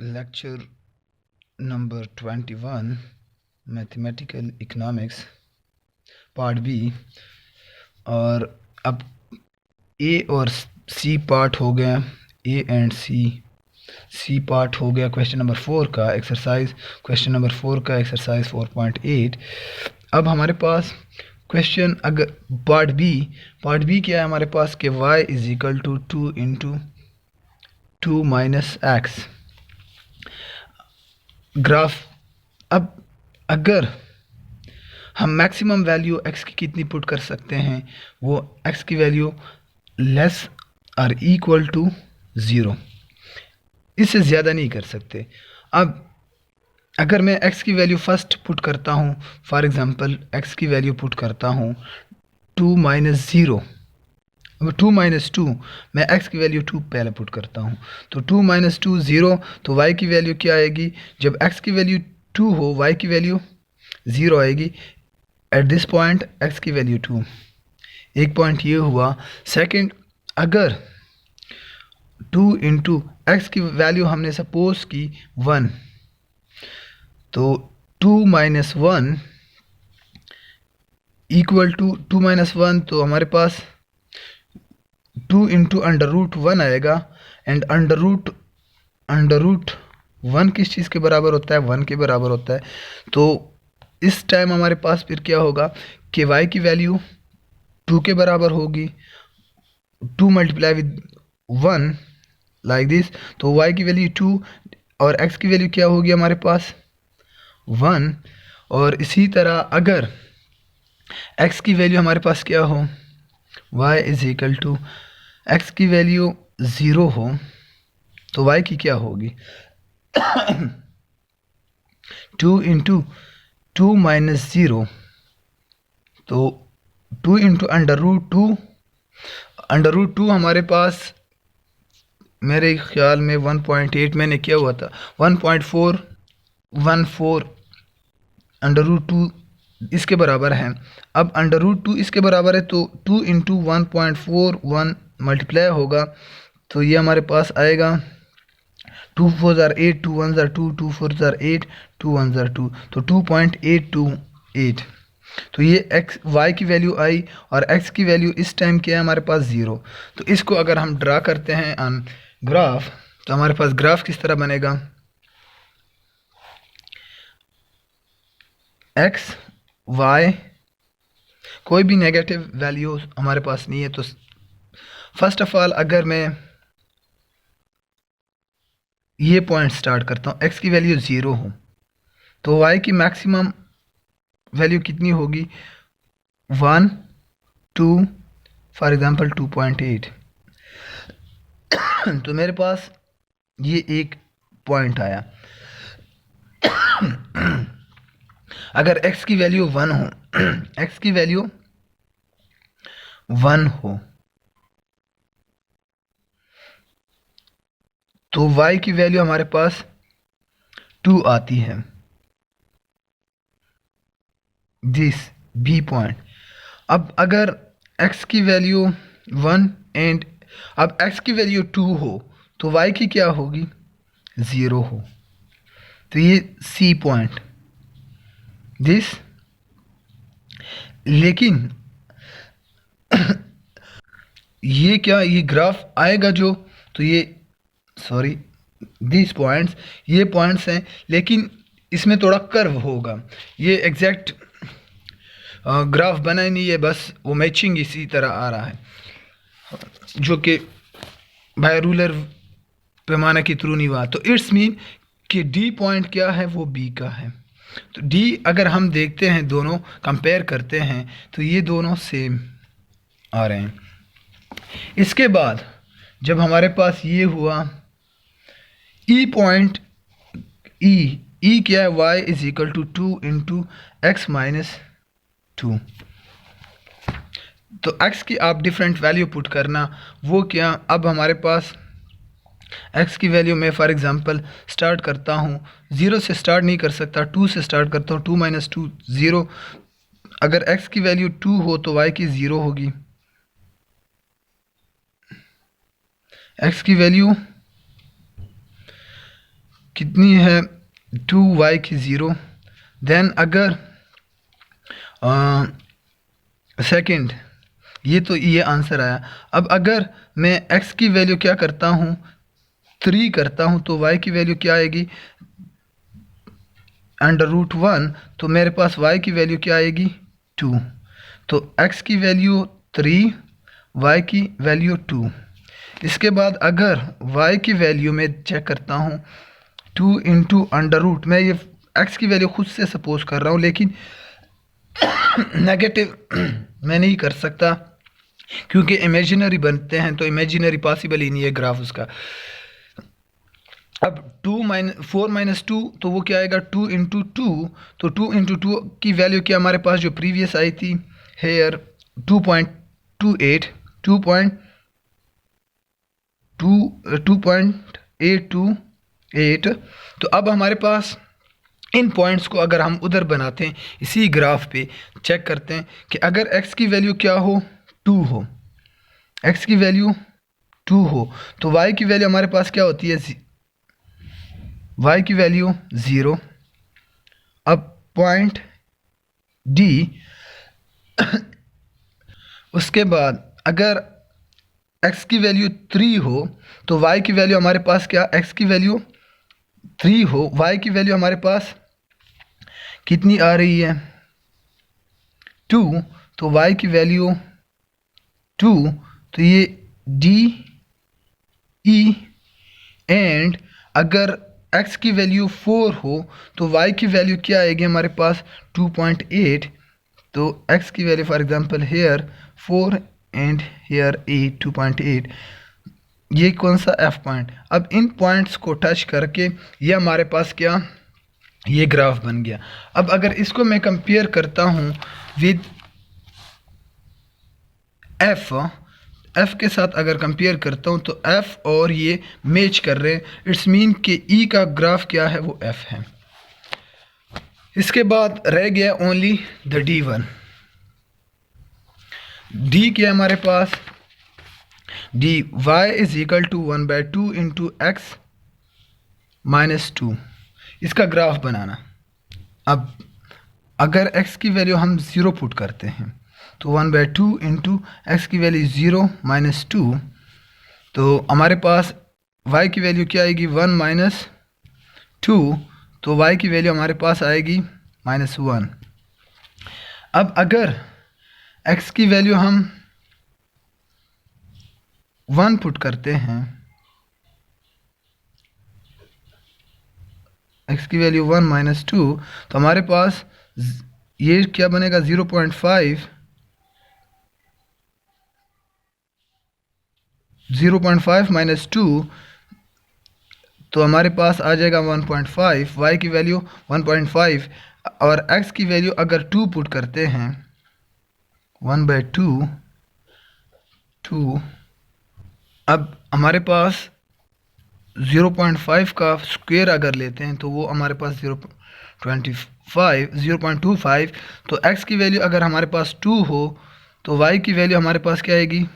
Lecture number 21 mathematical economics part B. और अब ए और सी पार्ट हो गया, ए एंड सी पार्ट हो गया क्वेश्चन नंबर 4 का एक्सरसाइज, क्वेश्चन नंबर 4 का एक्सरसाइज 4.8। अब हमारे पास क्वेश्चन अगर पार्ट बी क्या है हमारे पास कि y is equal to 2 into 2 minus x graph. अब अगर हम मैक्सिमम वैल्यू x की कितनी पुट कर सकते हैं, वो x की वैल्यू लेस और इक्वल टू 0, इससे ज़्यादा नहीं कर सकते। अब अगर मैं x की वैल्यू फर्स्ट पुट करता हूँ, फॉर एग्ज़ाम्पल x की वैल्यू पुट करता हूँ 2 माइनस 0, 2 माइनस 2, मैं x की वैल्यू 2 पहले पुट करता हूँ, तो 2 माइनस 2 0, तो y की वैल्यू क्या आएगी? जब x की वैल्यू 2 हो y की वैल्यू 0 आएगी। एट दिस पॉइंट x की वैल्यू 2, एक पॉइंट ये हुआ। सेकंड, अगर 2 इंटू एक्स की वैल्यू हमने सपोज की 1, तो 2 माइनस 1 इक्वल टू 2 माइनस 1, तो हमारे पास 2 इंटू अंडर रूट 1 आएगा। एंड अंडर रूट 1 किस चीज़ के बराबर होता है? 1 के बराबर होता है। तो इस टाइम हमारे पास फिर क्या होगा कि y की वैल्यू 2 के बराबर होगी, 2 मल्टीप्लाई विद 1 लाइक दिस, तो y की वैल्यू 2 और x की वैल्यू क्या होगी हमारे पास 1। और इसी तरह अगर x की वैल्यू हमारे पास क्या हो, y is equal to x की वैल्यू 0 हो, तो y की क्या होगी 2 इंटू 2 माइनस 0, तो 2 इंटू अंडर रूट 2 हमारे पास मेरे ख्याल में 1.8 मैंने किया हुआ था, 1.414 अंडर रूट 2 इसके बराबर है। अब अंडर रूट 2 इसके बराबर है, तो 2 इंटू 1.41 मल्टीप्लाई होगा, तो ये हमारे पास आएगा 2 4 ज़ार 8, 2 1 ज़ार 2, 2 4 ज़ार 8, 2 1 ज़ार 2, तो 2.828। तो ये x y की वैल्यू आई और x की वैल्यू इस टाइम क्या है हमारे पास 0। तो इसको अगर हम ड्रा करते हैं ऑन ग्राफ, तो हमारे पास ग्राफ किस तरह बनेगा, x y कोई भी नेगेटिव वैल्यू हमारे पास नहीं है। तो फर्स्ट ऑफ ऑल अगर मैं ये पॉइंट स्टार्ट करता हूँ, x की वैल्यू 0 हो, तो y की मैक्सिमम वैल्यू कितनी होगी 1 2 फॉर एग्जांपल 2.8। तो मेरे पास ये एक पॉइंट आया। अगर x की वैल्यू 1 हो x की वैल्यू 1 हो, तो y की वैल्यू हमारे पास 2 आती है, दिस बी पॉइंट। अब अगर x की वैल्यू 1 एंड अब x की वैल्यू 2 हो, तो y की क्या होगी 0 हो, तो ये सी पॉइंट दिस। लेकिन ये क्या, ये ग्राफ आएगा जो, तो ये सॉरी दिस पॉइंट्स, ये पॉइंट्स हैं, लेकिन इसमें थोड़ा कर्व होगा। ये एग्जैक्ट ग्राफ बना ही नहीं है, बस वो मैचिंग इसी तरह आ रहा है, जो कि बाय रूलर पैमाना के थ्रू नहीं हुआ। तो इट्स मीन कि डी पॉइंट क्या है, वो बी का है। तो डी अगर हम देखते हैं, दोनों कंपेयर करते हैं, तो ये दोनों सेम आ रहे हैं। इसके बाद जब हमारे पास ये हुआ ई पॉइंट, ई क्या है, y is equal to 2 into x minus 2। तो x की आप डिफरेंट वैल्यू पुट करना, वो क्या, अब हमारे पास x की वैल्यू में फॉर एग्जांपल स्टार्ट करता हूँ, 0 से स्टार्ट नहीं कर सकता, 2 से स्टार्ट करता हूँ, 2 माइनस 2 0। अगर x की वैल्यू 2 हो तो y की 0 होगी, x की वैल्यू कितनी है 2y की 0। देन अगर सेकंड, ये आंसर आया। अब अगर मैं x की वैल्यू क्या करता हूँ 3 करता हूँ तो y की वैल्यू क्या आएगी √1, तो मेरे पास y की वैल्यू क्या आएगी 2। तो x की वैल्यू 3, y की वैल्यू 2। इसके बाद अगर y की वैल्यू में चेक करता हूँ 2 इंटू √, मैं ये x की वैल्यू खुद से सपोज कर रहा हूँ, लेकिन नेगेटिव मैं नहीं कर सकता क्योंकि इमेजिनरी बनते हैं, तो इमेजिनरी पॉसिबल ही नहीं है ग्राफ उसका। अब 4 माइनस 2, तो वो क्या आएगा 2 इंटू 2। तो 2 इंटू 2 की वैल्यू क्या हमारे पास जो प्रीवियस आई थी हेयर 2.28 2.828। तो अब हमारे पास इन पॉइंट्स को अगर हम उधर बनाते हैं इसी ग्राफ पे चेक करते हैं कि अगर x की वैल्यू क्या हो 2 हो, x की वैल्यू 2 हो तो y की वैल्यू हमारे पास क्या होती है y की वैल्यू 0। अब पॉइंट D, उसके बाद अगर x की वैल्यू 3 हो तो y की वैल्यू हमारे पास क्या, x की वैल्यू 3 हो, y की वैल्यू हमारे पास कितनी आ रही है 2, तो y की वैल्यू 2, तो ये D E। एंड अगर x की वैल्यू 4 हो तो y की वैल्यू क्या आएगी हमारे पास 2.8। तो x की value for example here 4 and here 8 2.8। ये कौन सा f पॉइंट। अब इन पॉइंट्स को टच करके ये हमारे पास क्या, ये ग्राफ बन गया। अब अगर इसको मैं कंपेयर करता हूँ विद f के साथ अगर कंपेयर करता हूँ तो f और ये मैच कर रहे हैं, इट्स मीन कि e का ग्राफ क्या है वो f है। इसके बाद रह गया ओनली द D1। D क्या है हमारे पास, dy is equal to 1/2 into x minus 2। इसका ग्राफ बनाना। अब अगर x की वैल्यू हम 0 पुट करते हैं तो 1/2 इंटू एक्स की वैल्यू 0 माइनस 2, तो हमारे पास y की वैल्यू क्या आएगी 1 माइनस 2, तो y की वैल्यू हमारे पास आएगी -1। अब अगर x की वैल्यू हम 1 पुट करते हैं, x की वैल्यू 1 माइनस 2, तो हमारे पास ये क्या बनेगा 0.5 माइनस 2, तो हमारे पास आ जाएगा 1.5। y की वैल्यू 1.5 और x की वैल्यू अगर 2 पुट करते हैं 1/2 2, अब हमारे पास 0.5 का स्क्वायर अगर लेते हैं तो वो हमारे पास 0.25। तो x की वैल्यू अगर हमारे पास 2 हो तो y की वैल्यू हमारे पास क्या आएगी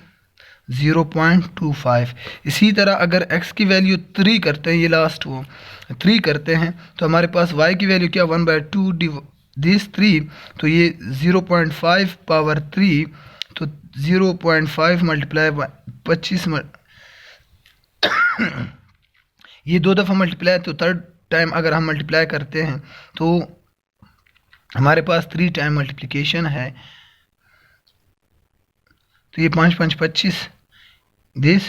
0.25। इसी तरह अगर x की वैल्यू 3 करते हैं, ये लास्ट वो 3 करते हैं, तो हमारे पास y की वैल्यू क्या 1/2 दिस 3, तो ये 0.5 पावर 3, तो 0.5 मल्टीप्लाई 25 ये 2 दफ़ा मल्टीप्लाई, तो थर्ड टाइम अगर हम मल्टीप्लाई करते हैं तो हमारे पास 3 टाइम मल्टीप्लिकेशन है, तो ये 5 5 25 दिस,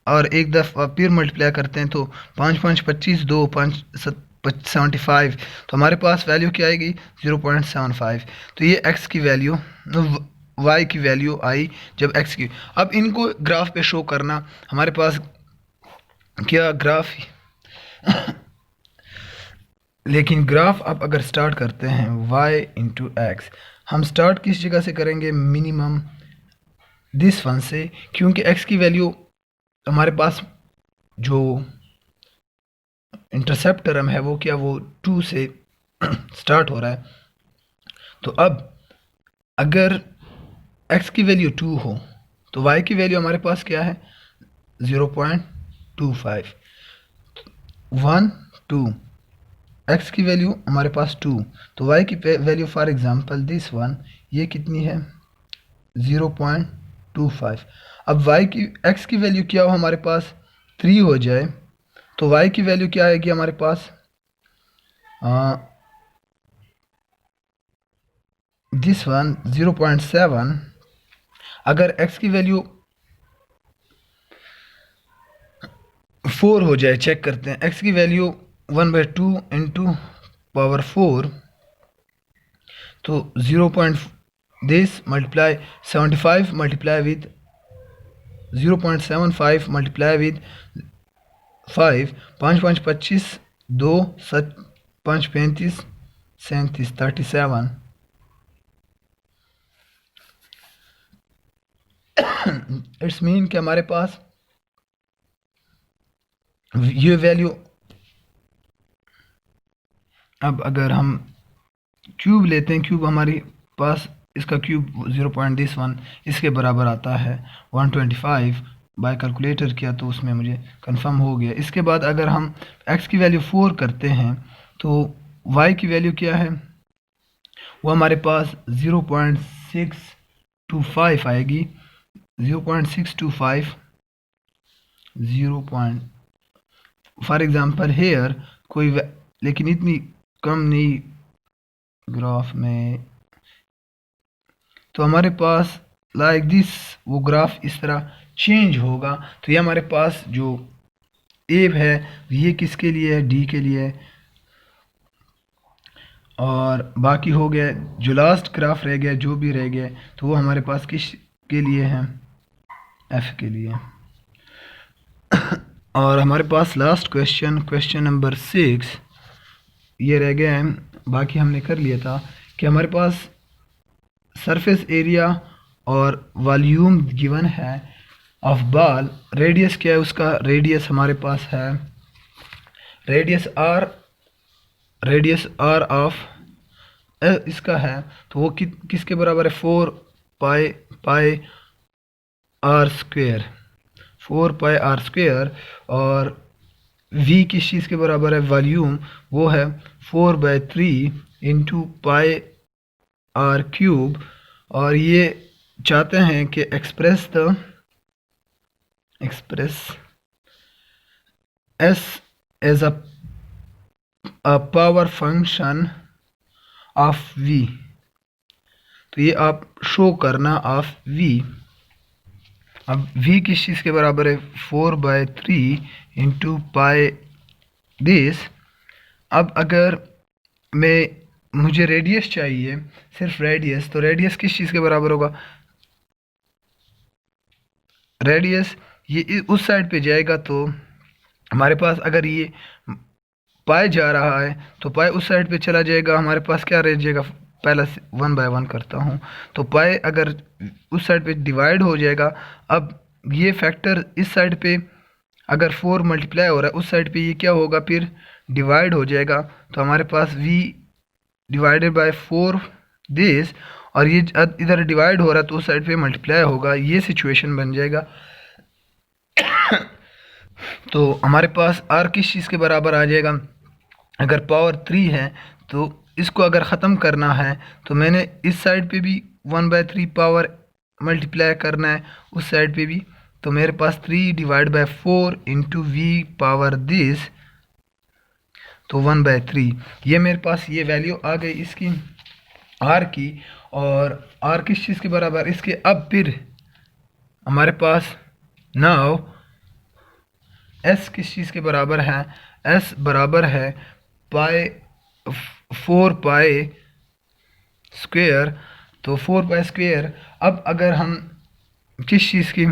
और एक दफ़ा फिर मल्टीप्लाई करते हैं तो 5 5 25 2 5 75, तो हमारे पास वैल्यू क्या आएगी 0.75। तो ये x की वैल्यू y की वैल्यू आई जब x की। अब इनको ग्राफ पे शो करना, हमारे पास क्या ग्राफ लेकिन ग्राफ आप अगर स्टार्ट करते हैं y इंटू एक्स, हम स्टार्ट किस जगह से करेंगे मिनिमम दिस वन से, क्योंकि x की वैल्यू हमारे पास जो इंटरसेप्ट टर्म है वो क्या, वो 2 से स्टार्ट हो रहा है। तो अब अगर x की वैल्यू 2 हो तो y की वैल्यू हमारे पास क्या है 0.25। 1 2, x की वैल्यू हमारे पास 2, तो y की value for example this one ये कितनी है 0.25। अब y की x की वैल्यू क्या हो हमारे पास 3 हो जाए तो y की वैल्यू क्या आएगी हमारे पास दिस वन 0.7। अगर x की वैल्यू 4 हो जाए, चेक करते हैं x की वैल्यू 1/2 इंटू पावर 4, तो 0. This multiply 75 multiply with 0.75 multiply with 5, 5 5 25, 2 7 5 35 37 37। It's mean कि हमारे पास ये वैल्यू, अब अगर हम क्यूब लेते हैं, क्यूब हमारे पास इसका क्यूब 0.1 इसके बराबर आता है 125, बाय कैलकुलेटर किया तो उसमें मुझे कंफर्म हो गया। इसके बाद अगर हम x की वैल्यू 4 करते हैं तो y की वैल्यू क्या है, वो हमारे पास 0.625 आएगी, 0.625, 0. फॉर एग्जांपल हेयर कोई लेकिन इतनी कम नहीं ग्राफ में, तो हमारे पास लाइक दिस वो ग्राफ इस तरह चेंज होगा। तो ये हमारे पास जो एब है ये किसके लिए है, डी के लिए, और बाकी हो गया जो लास्ट ग्राफ रह गया, जो भी रह गया तो वो हमारे पास किस के लिए है, एफ के लिए। और हमारे पास लास्ट क्वेश्चन नंबर 6 ये रह गया है, बाकी हमने कर लिया था कि हमारे पास सरफेस एरिया और वॉल्यूम गिवन है ऑफ बॉल, रेडियस क्या है उसका, रेडियस हमारे पास है रेडियस आर ऑफ इसका है, तो वो किसके बराबर है 4 pi R square, 4 pi R square. और v किस चीज़ के बराबर है, वॉल्यूम, वो है 4/3 इंटू पाई आर क्यूब। और ये चाहते हैं कि express s as a power function of v, तो ये आप शो करना ऑफ v। अब v किस चीज़ के बराबर है 4/3 इंटू पाई दिस। अब अगर मुझे रेडियस चाहिए, सिर्फ रेडियस, तो रेडियस किस चीज़ के बराबर होगा, रेडियस ये उस साइड पे जाएगा, तो हमारे पास अगर ये पाई जा रहा है तो पाई उस साइड पे चला जाएगा, हमारे पास क्या रह जाएगा, पहला 1 बाय 1 करता हूँ, तो पाई अगर उस साइड पे डिवाइड हो जाएगा। अब ये फैक्टर इस साइड पे अगर 4 मल्टीप्लाई हो रहा है, उस साइड पे ये क्या होगा, फिर डिवाइड हो जाएगा, तो हमारे पास v डिवाइडेड बाय 4 दिस, और ये इधर डिवाइड हो रहा है तो उस साइड पे मल्टीप्लाई होगा, ये सिचुएशन बन जाएगा। तो हमारे पास r किस चीज़ के बराबर आ जाएगा, अगर पावर 3 है तो इसको अगर ख़त्म करना है तो मैंने इस साइड पे भी 1/3 पावर मल्टीप्लाई करना है, उस साइड पे भी, तो मेरे पास 3 divide by 4 into we power this, तो 1/3, ये मेरे पास ये वैल्यू आ गई इसकी r की। और r किस चीज़ के बराबर इसके, अब फिर हमारे पास नाउ s किस चीज़ के बराबर है, s बराबर है पाई 4 पाई स्क्वेयर, तो 4 पाई स्क्वेयर। अब अगर हम किस चीज़ की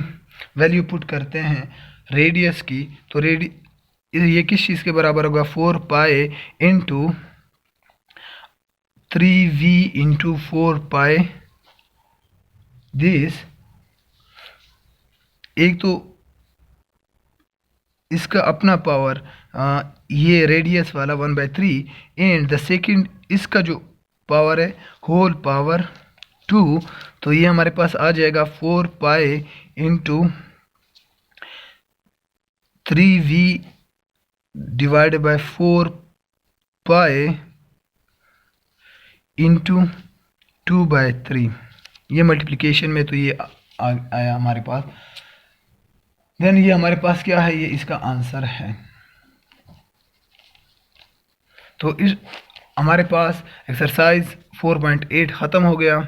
वैल्यू पुट करते हैं, रेडियस की, तो ये किस चीज़ के बराबर होगा 4 pi into 3v into 4 pi this. एक तो इसका अपना पावर ये रेडियस वाला 1/3, एंड द सेकंड इसका जो पावर है होल पावर 2, तो ये हमारे पास आ जाएगा 4 pi into 3v divide by 4 pi into 2/3। ये मल्टीप्लिकेशन में तो ये आया हमारे पास। देन ये हमारे पास क्या है, ये इसका आंसर है। तो इस हमारे पास एक्सरसाइज 4.8 ख़त्म हो गया।